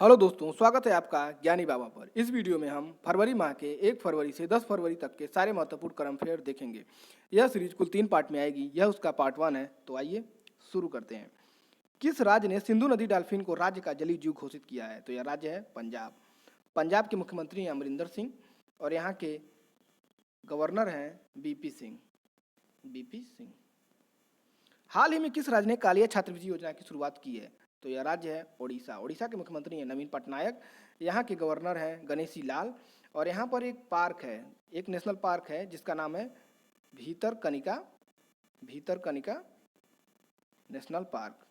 Hello दोस्तों, स्वागत है आपका ज्ञानी बाबा पर। इस वीडियो में हम फरवरी माह के 1 फरवरी से 10 फरवरी तक के सारे महत्वपूर्ण करंट अफेयर देखेंगे। यह सीरीज कुल 3 पार्ट में आएगी। यह उसका पार्ट 1 है। तो आइए शुरू करते हैं। किस राज्य ने सिंधु नदी डॉल्फिन को राज्य का जलीय जीव घोषित किया है? तो यह राज्य है पंजाब। पंजाब के मुख्यमंत्री हैं अमरिंदर सिंह और यहाँ के गवर्नर हैं बीपी सिंह। हाल ही में किस राज्य ने कालिया छात्रवृत्ति योजना की शुरुआत की है? तो यह राज्य है ओडिशा। ओडिशा के मुख्यमंत्री हैं नवीन पटनायक। यहाँ के गवर्नर हैं गणेशी लाल और यहाँ पर एक पार्क है, एक नेशनल पार्क है जिसका नाम है भीतरकनिका नेशनल पार्क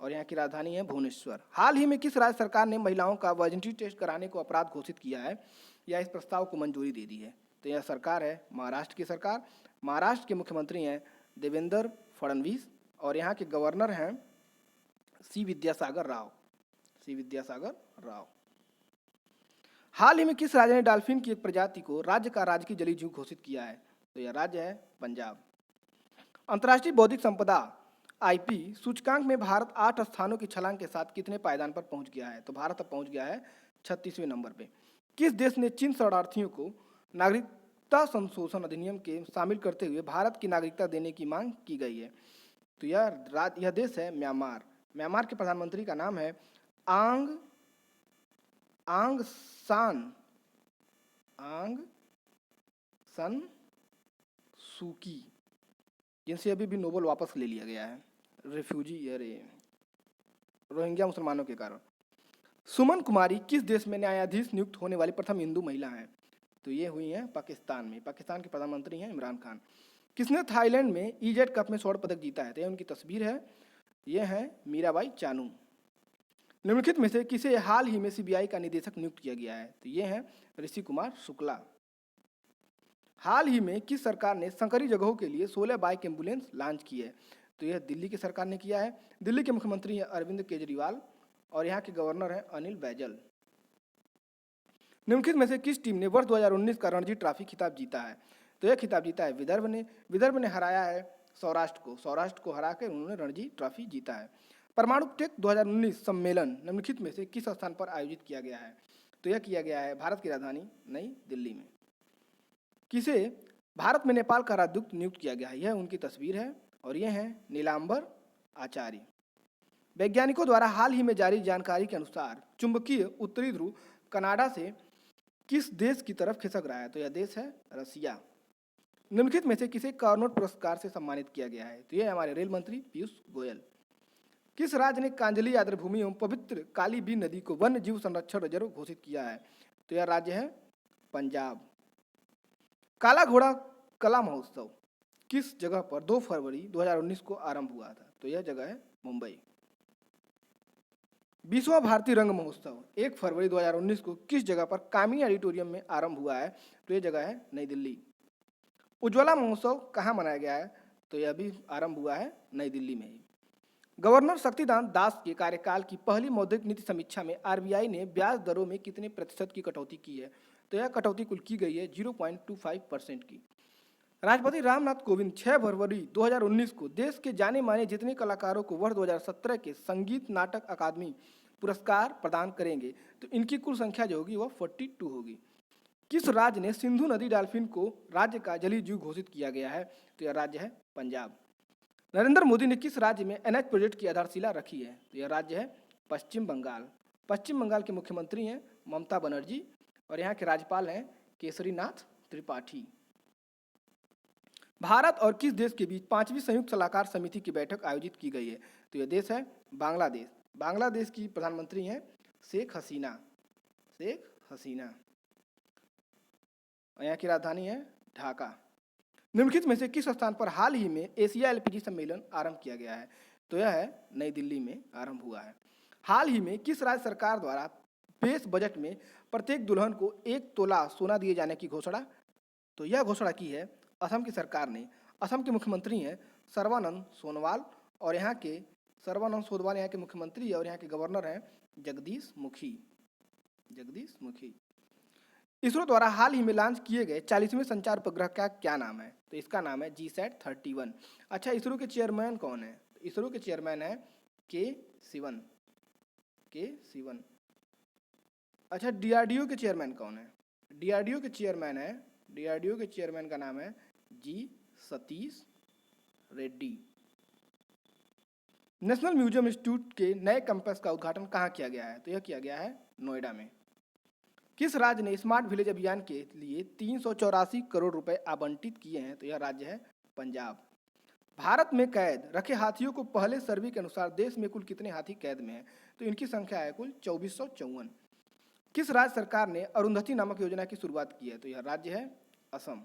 और यहाँ की राजधानी है भुवनेश्वर। हाल ही में किस राज्य सरकार ने महिलाओं का वर्जिनिटी टेस्ट कराने को अपराध घोषित किया है या इस प्रस्ताव को मंजूरी दे दी है? तो यह सरकार है महाराष्ट्र की सरकार। महाराष्ट्र के मुख्यमंत्री हैं देवेंद्र फडणवीस और यहाँ के गवर्नर हैं सी विद्यासागर राव। हाल ही में किस राज्य ने डॉल्फिन की एक प्रजाति को राज्य का राजकीय जलीय जीव घोषित किया है? तो यह राज्य है पंजाब। अंतर्राष्ट्रीय बौद्धिक संपदा आईपी सूचकांक में भारत 8 स्थानों की छलांग के साथ कितने पायदान पर पहुंच गया है? तो भारत अब पहुंच गया है 36वें नंबर पे। किस देश ने चीन शरणार्थियों को नागरिकता संशोधन अधिनियम के शामिल करते हुए भारत की नागरिकता देने की मांग की गई है? तो यह देश है म्यांमार। म्यांमार के प्रधानमंत्री का नाम है आंग सन सूकी, जिनसे अभी भी नोबेल वापस ले लिया गया है रोहिंग्या मुसलमानों के कारण। सुमन कुमारी किस देश में न्यायाधीश नियुक्त होने वाली प्रथम हिंदू महिला हैं? तो ये हुई हैं पाकिस्तान में। पाकिस्तान के प्रधानमंत्री हैं इमरान खान। किसने थाईलैंड में ईजेड कप में स्वर्ण पदक जीता है? तो यह उनकी तस्वीर है। ये है मीराबाई चानू। निम्नलिखित में से किसे हाल ही में सीबीआई का निदेशक नियुक्त किया गया है? तो ये है ऋषि कुमार शुक्ला। हाल ही में किस सरकार ने संकरी जगहों के लिए 16 बाइक एम्बुलेंस लॉन्च की है? तो यह दिल्ली की सरकार ने किया है। दिल्ली के मुख्यमंत्री हैं अरविंद केजरीवाल और यहाँ के गवर्नर हैं अनिल बैजल। निम्नलिखित में से किस टीम ने वर्ष 2019 का रणजी ट्रॉफी खिताब जीता है? तो यह खिताब जीता है विदर्भ ने हराया है सौराष्ट्र को हराकर उन्होंने रणजी ट्रॉफी जीता है। परमाणु टेक 2019 सम्मेलन निम्नलिखित में से किस स्थान पर आयोजित किया गया है? तो यह किया गया है भारत की राजधानी नई दिल्ली में। किसे भारत में नेपाल का राजदूत नियुक्त किया गया है? यह उनकी तस्वीर है और यह है नीलांबर आचार्य। वैज्ञानिकों द्वारा हाल ही में जारी जानकारी के अनुसार चुंबकीय उत्तरी ध्रुव कनाडा से किस देश की तरफ खिसक रहा है? तो यह देश है रसिया। निम्नलिखित में से किसे कार्नोट पुरस्कार से सम्मानित किया गया है? तो यह हमारे रेल मंत्री पीयूष गोयल। किस राज्य ने कांजली आर्द्रभूमि एवं पवित्र काली बी नदी को वन्य जीव संरक्षण रिजर्व घोषित किया है? तो यह राज्य है पंजाब। काला घोड़ा कला महोत्सव किस जगह पर 2 फरवरी 2019 को आरंभ हुआ था? तो यह जगह है मुंबई। 20वां भारतीय रंग महोत्सव 1 फरवरी 2019 को किस जगह पर कामिनी ऑडिटोरियम में आरंभ हुआ है? तो यह जगह है नई दिल्ली। उज्ज्वला महोत्सव कहाँ मनाया गया है? तो यह भी आरंभ हुआ है नई दिल्ली में ही। गवर्नर शक्तिकांत दास के कार्यकाल की पहली मौद्रिक नीति समीक्षा में आरबीआई ने ब्याज दरों में कितने प्रतिशत की कटौती की है? तो यह कटौती कुल की गई है 0.25% की। राष्ट्रपति रामनाथ कोविंद 6 फरवरी 2019 को देश के जाने माने जितने कलाकारों को वर्ष 2017 के संगीत नाटक अकादमी पुरस्कार प्रदान करेंगे तो इनकी कुल संख्या जो होगी वह 42 होगी। किस राज्य ने सिंधु नदी डॉल्फिन को राज्य का जलीय जीव घोषित किया गया है? तो यह राज्य है पंजाब। नरेंद्र मोदी ने किस राज्य में एनएच प्रोजेक्ट की आधारशिला रखी है? तो यह राज्य है पश्चिम बंगाल। पश्चिम बंगाल के मुख्यमंत्री हैं ममता बनर्जी और यहाँ के राज्यपाल हैं केसरीनाथ त्रिपाठी। भारत और किस देश के बीच 5वीं संयुक्त सलाहकार समिति की बैठक आयोजित की गई है? तो यह देश है बांग्लादेश। बांग्लादेश की प्रधानमंत्री हैं शेख हसीना और यहाँ की राजधानी है ढाका। निम्नलिखित में से किस स्थान पर हाल ही में एशिया एलपीजी सम्मेलन आरंभ किया गया है? तो यह है नई दिल्ली में आरंभ हुआ है। हाल ही में किस राज्य सरकार द्वारा पेश बजट में प्रत्येक दुल्हन को 1 तोला सोना दिए जाने की घोषणा? तो यह घोषणा की है असम की सरकार ने। असम के मुख्यमंत्री हैं सर्बानंद सोनोवाल और यहाँ के मुख्यमंत्री और यहाँ के गवर्नर हैं जगदीश मुखी। इसरो द्वारा हाल ही में लॉन्च किए गए 40वें संचार उपग्रह का क्या नाम है? तो इसका नाम है GSAT-31। अच्छा, इसरो के चेयरमैन कौन है? इसरो के चेयरमैन है के सिवन। अच्छा, डीआरडीओ के चेयरमैन कौन है? डीआरडीओ के चेयरमैन है, डीआरडीओ के चेयरमैन का नाम है जी Satish Reddy. National museum institute के नए कैंपस का उद्घाटन कहाँ किया गया है? तो यह किया गया है नोएडा में। किस राज्य ने स्मार्ट विलेज अभियान के लिए 384 करोड़ रुपए आवंटित किए हैं? तो यह राज्य है पंजाब। भारत में कैद रखे हाथियों को पहले सर्वे के अनुसार देश में कुल कितने हाथी कैद में हैं? तो इनकी संख्या है कुल 2454। किस राज्य सरकार ने अरुंधति नामक योजना की शुरुआत की है? तो यह राज्य है असम।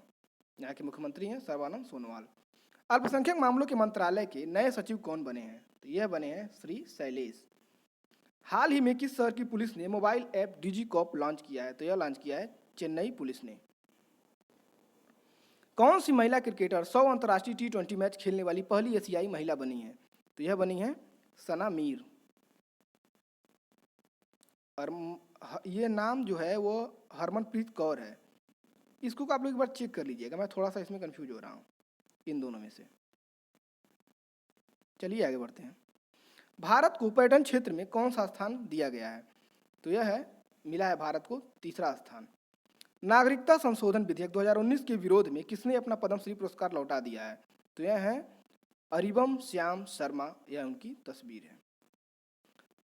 यहाँ के मुख्यमंत्री हैं सर्बानंद सोनोवाल। अल्पसंख्यक मामलों के मंत्रालय के नए सचिव कौन बने हैं? तो यह बने हैं श्री शैलेश। हाल ही में किस शहर की पुलिस ने मोबाइल ऐप डिजी कॉप लॉन्च किया है? तो यह लॉन्च किया है चेन्नई पुलिस ने। कौन सी महिला क्रिकेटर 100 अंतर्राष्ट्रीय T20 मैच खेलने वाली पहली एशियाई महिला बनी है? तो यह बनी है सना मीर। और ये नाम जो है वो हरमनप्रीत कौर है। इसको आप लोग एक बार चेक कर लीजिएगा, मैं थोड़ा सा इसमें कंफ्यूज हो रहा हूँ इन दोनों में से। चलिए आगे बढ़ते हैं। भारत को पर्यटन क्षेत्र में कौन सा स्थान दिया गया है? तो यह है, मिला है भारत को तीसरा स्थान। नागरिकता संशोधन विधेयक 2019 के विरोध में किसने अपना पद्मश्री पुरस्कार लौटा दिया है? तो यह है अरिबम श्याम शर्मा, यह उनकी तस्वीर है।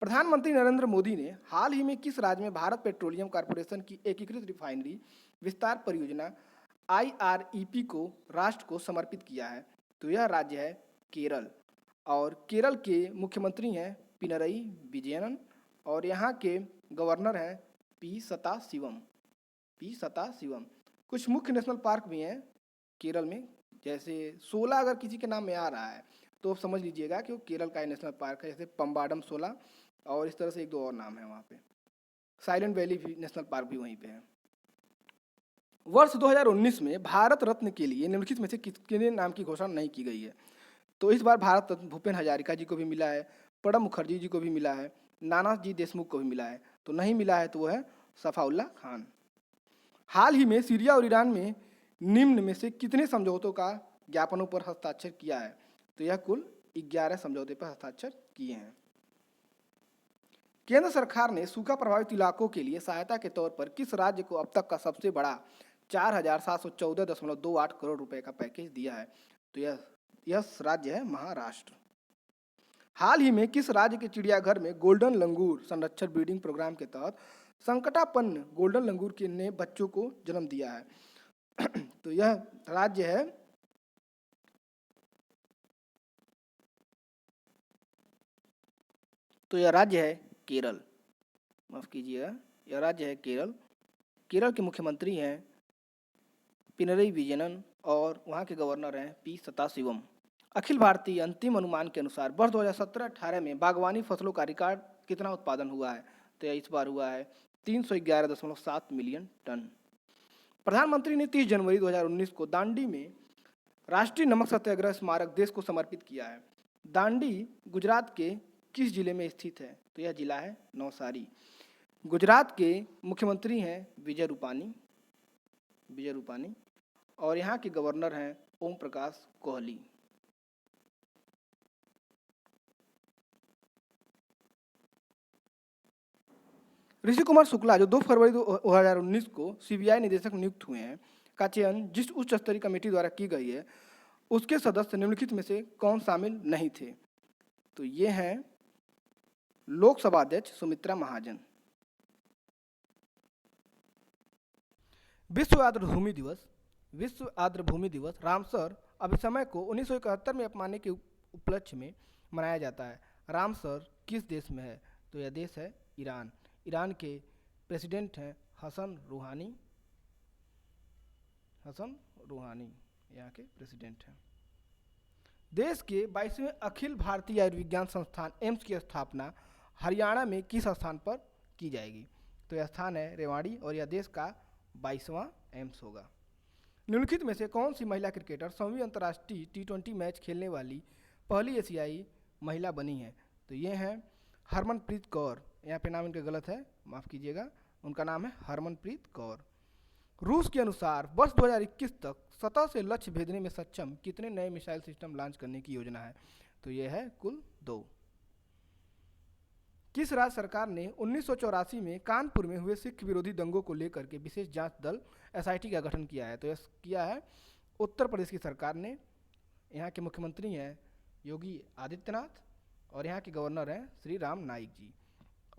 प्रधानमंत्री नरेंद्र मोदी ने हाल ही में किस राज्य में भारत पेट्रोलियम कॉर्पोरेशन की एकीकृत रिफाइनरी विस्तार परियोजना IREP को राष्ट्र को समर्पित किया है? तो यह राज्य है केरल। और केरल के मुख्यमंत्री हैं पिनरई विजयन और यहाँ के गवर्नर हैं पी सदाशिवम। कुछ मुख्य नेशनल पार्क भी हैं केरल में, जैसे 16 अगर किसी के नाम में आ रहा है तो आप समझ लीजिएगा कि वो केरल का नेशनल पार्क है, जैसे पम्बाडम 16 और इस तरह से एक दो और नाम है वहाँ पे। साइलेंट वैली भी नेशनल पार्क भी वहीं पे है। वर्ष 2019 में भारत रत्न के लिए निम्नलिखित में से किसके नाम की घोषणा नहीं की गई है? तो इस बार भारत रत्न भूपेन हजारिका जी को भी मिला है, प्रणब मुखर्जी जी को भी मिला है, नानाजी देशमुख को भी मिला है। तो नहीं मिला है तो वो है सफाउल्ला खान। हाल ही में सीरिया और ईरान में निम्न में से कितने समझौतों का ज्ञापनों पर हस्ताक्षर किया है? तो यह कुल 11 समझौते पर हस्ताक्षर किए हैं। केंद्र सरकार ने सूखा प्रभावित इलाकों के लिए सहायता के तौर पर किस राज्य को अब तक का सबसे बड़ा 4,714.28 करोड़ रुपए का पैकेज दिया है? तो यह राज्य है महाराष्ट्र। हाल ही में किस राज्य के चिड़ियाघर में गोल्डन लंगूर संरक्षण ब्रीडिंग प्रोग्राम के तहत संकटापन्न गोल्डन लंगूर के ने बच्चों को जन्म दिया है? तो यह राज्य है केरल। माफ कीजिएगा, यह राज्य है केरल। केरल के मुख्यमंत्री हैं पिनरई विजयन और वहाँ के गवर्नर हैं पी सदाशिवम। अखिल भारतीय अंतिम अनुमान के अनुसार वर्ष 2017-18 में बागवानी फसलों का रिकॉर्ड कितना उत्पादन हुआ है? तो इस बार हुआ है 311.7 मिलियन टन। प्रधानमंत्री ने 30 जनवरी 2019 को दांडी में राष्ट्रीय नमक सत्याग्रह स्मारक देश को समर्पित किया है। दांडी गुजरात के किस जिले में स्थित है? तो यह जिला है नवसारी। गुजरात के मुख्यमंत्री हैं विजय रूपानी और यहाँ के गवर्नर हैं ओम प्रकाश कोहली। ऋषि कुमार शुक्ला जो 2 फरवरी 2019 को CBI निदेशक नियुक्त हुए हैं का चयन जिस उच्च स्तरीय कमेटी द्वारा की गई है उसके सदस्य निम्नलिखित में से कौन शामिल नहीं थे? तो ये हैं लोकसभा अध्यक्ष सुमित्रा महाजन। विश्व आर्द्र भूमि दिवस रामसर अभिसमय को 1971 में अपनाने के उपलक्ष्य में मनाया जाता है। रामसर किस देश में है? तो यह देश है ईरान। ईरान के प्रेसिडेंट हैं हसन रूहानी यहाँ के प्रेसिडेंट हैं। देश के 22वें अखिल भारतीय आयुर्विज्ञान संस्थान एम्स की स्थापना हरियाणा में किस स्थान पर की जाएगी? तो यह स्थान है रेवाड़ी और यह देश का 22वां एम्स होगा। निम्नलिखित में से कौन सी महिला क्रिकेटर 100वीं अंतर्राष्ट्रीय T20 मैच खेलने वाली पहली एशियाई महिला बनी है? तो ये हैं हरमनप्रीत कौर। यहाँ पे नाम इनका गलत है, माफ़ कीजिएगा, उनका नाम है हरमनप्रीत कौर। रूस के अनुसार वर्ष 2021 तक सतह से लक्ष्य भेदने में सक्षम कितने नए मिसाइल सिस्टम लॉन्च करने की योजना है? तो यह है कुल 2। किस राज्य सरकार ने 1984 में कानपुर में हुए सिख विरोधी दंगों को लेकर के विशेष जांच दल एसआईटी का गठन किया है? तो यह किया है उत्तर प्रदेश की सरकार ने। यहाँ के मुख्यमंत्री हैं योगी आदित्यनाथ और यहाँ के गवर्नर हैं श्री राम नाईक जी।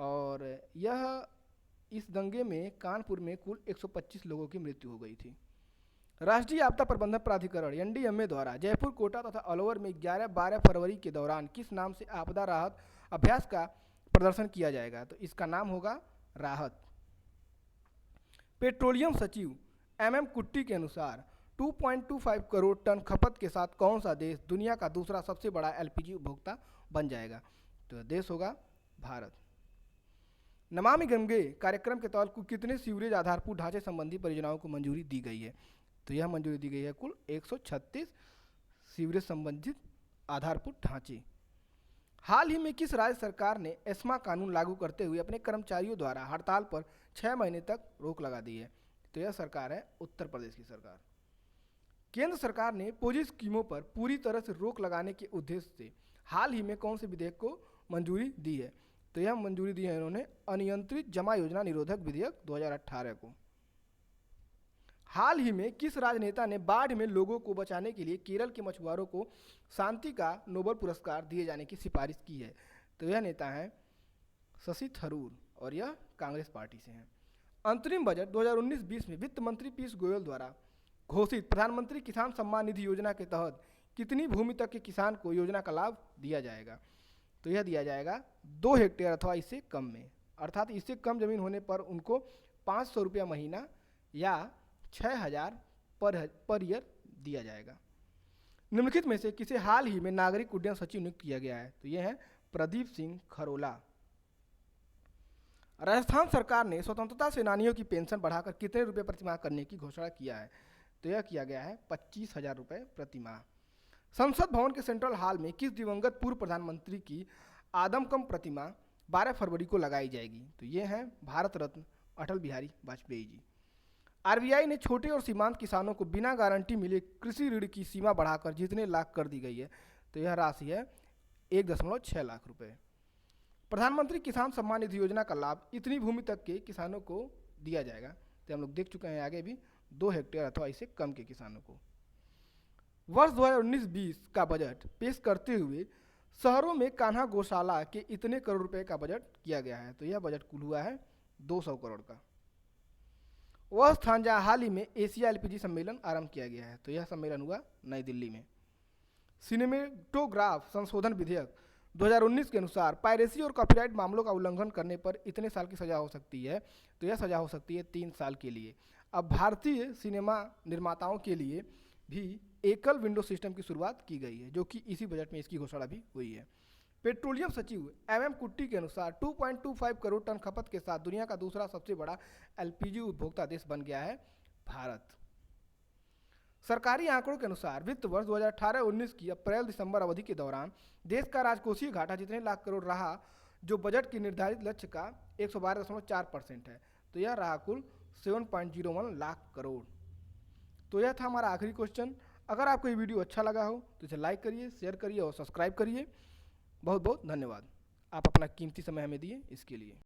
और यह इस दंगे में कानपुर में कुल 125 लोगों की मृत्यु हो गई थी। राष्ट्रीय आपदा प्रबंधन प्राधिकरण एनडीएमए द्वारा जयपुर, कोटा तथा अलवर में 11-12 फरवरी के दौरान किस नाम से आपदा राहत अभ्यास का प्रदर्शन किया जाएगा? तो इसका नाम होगा राहत। पेट्रोलियम सचिव एमएम कुट्टी के अनुसार 2.25 करोड़ टन खपत के साथ कौन सा देश दुनिया का दूसरा सबसे बड़ा एलपीजी उपभोक्ता बन जाएगा? तो देश होगा भारत। नमामि गंगे कार्यक्रम के तहत कुल कितने सीवरेज आधारभूत ढांचे संबंधी परियोजनाओं को मंजूरी दी गई है? तो यह मंजूरी दी गई है कुल 136 सीवरेज संबंधित आधारभूत ढांचे। हाल ही में किस राज्य सरकार ने एस्मा कानून लागू करते हुए अपने कर्मचारियों द्वारा हड़ताल पर 6 महीने तक रोक लगा दी है? तो यह सरकार है उत्तर प्रदेश की सरकार। केंद्र सरकार ने पोजी स्कीमों पर पूरी तरह से रोक लगाने के उद्देश्य से हाल ही में कौन से विधेयक को मंजूरी दी है? तो यह मंजूरी दी है इन्होंने अनियंत्रित जमा योजना निरोधक विधेयक 2018 को। हाल ही में किस राजनेता ने बाढ़ में लोगों को बचाने के लिए केरल के मछुआरों को शांति का नोबेल पुरस्कार दिए जाने की सिफारिश की है? तो यह नेता है शशि थरूर और यह कांग्रेस पार्टी से हैं। अंतरिम बजट 2019-20 में वित्त मंत्री पीयूष गोयल द्वारा घोषित प्रधानमंत्री किसान सम्मान निधि योजना के तहत कितनी भूमि तक के किसान को योजना का लाभ दिया जाएगा? तो यह दिया जाएगा 2 हेक्टेयर अथवा इससे कम में, अर्थात इससे कम जमीन होने पर उनको 500 रुपया महीना या 6,000 पर ईयर दिया जाएगा। निम्नलिखित में से किसे हाल ही में नागरिक उड्डयन सचिव नियुक्त किया गया है? तो यह है प्रदीप सिंह खरोला। राजस्थान सरकार ने स्वतंत्रता सेनानियों की पेंशन बढ़ाकर कितने रुपए प्रतिमाह करने की घोषणा किया है? तो यह किया गया है 25,000 रुपये प्रतिमाह। संसद भवन के सेंट्रल हॉल में किस दिवंगत पूर्व प्रधानमंत्री की आदमकम प्रतिमा 12 फरवरी को लगाई जाएगी? तो ये हैं भारत रत्न अटल बिहारी वाजपेयी जी। आरबीआई ने छोटे और सीमांत किसानों को बिना गारंटी मिले कृषि ऋण की सीमा बढ़ाकर जितने लाख कर दी गई है? तो यह राशि है 1.6 लाख रुपए। प्रधानमंत्री किसान सम्मान निधि योजना का लाभ इतनी भूमि तक के किसानों को दिया जाएगा। तो हम लोग देख चुके हैं आगे भी 2 हेक्टेयर अथवा इससे कम के किसानों को। वर्ष 2019-20 का बजट पेश करते हुए शहरों में कान्हा गौशाला के इतने करोड़ रुपए का बजट किया गया है? तो यह बजट कुल हुआ है 200 करोड़ का। वह स्थान जहाँ हाल ही में एशिया एलपीजी सम्मेलन आरंभ किया गया है? तो यह सम्मेलन हुआ नई दिल्ली में। सिनेमेटोग्राफ संशोधन विधेयक 2019 के अनुसार पायरेसी और कॉपीराइट मामलों का उल्लंघन करने पर इतने साल की सजा हो सकती है? तो यह सजा हो सकती है 3 साल के लिए। अब भारतीय सिनेमा निर्माताओं के लिए भी एकल विंडो सिस्टम की शुरुआत की गई है, जो कि इसी बजट में इसकी घोषणा भी हुई है। पेट्रोलियम सचिव एमएम कुट्टी के अनुसार 2.25 करोड़ टन खपत के साथ दुनिया का दूसरा सबसे बड़ा एलपीजी उपभोक्ता देश बन गया है भारत। सरकारी आंकड़ों के अनुसार वित्त वर्ष 2018-19 की अप्रैल-दिसंबर अवधि के दौरान देश का राजकोषीय घाटा जितने लाख करोड़ रहा, जो बजट के निर्धारित लक्ष्य का 112.4% है। तो यह रहा कुल 7.01 लाख करोड़। तो यह था हमारा आखिरी क्वेश्चन। अगर आपको ये वीडियो अच्छा लगा हो तो इसे लाइक करिए, शेयर करिए और सब्सक्राइब करिए। बहुत बहुत धन्यवाद। आप अपना कीमती समय हमें दिए इसके लिए।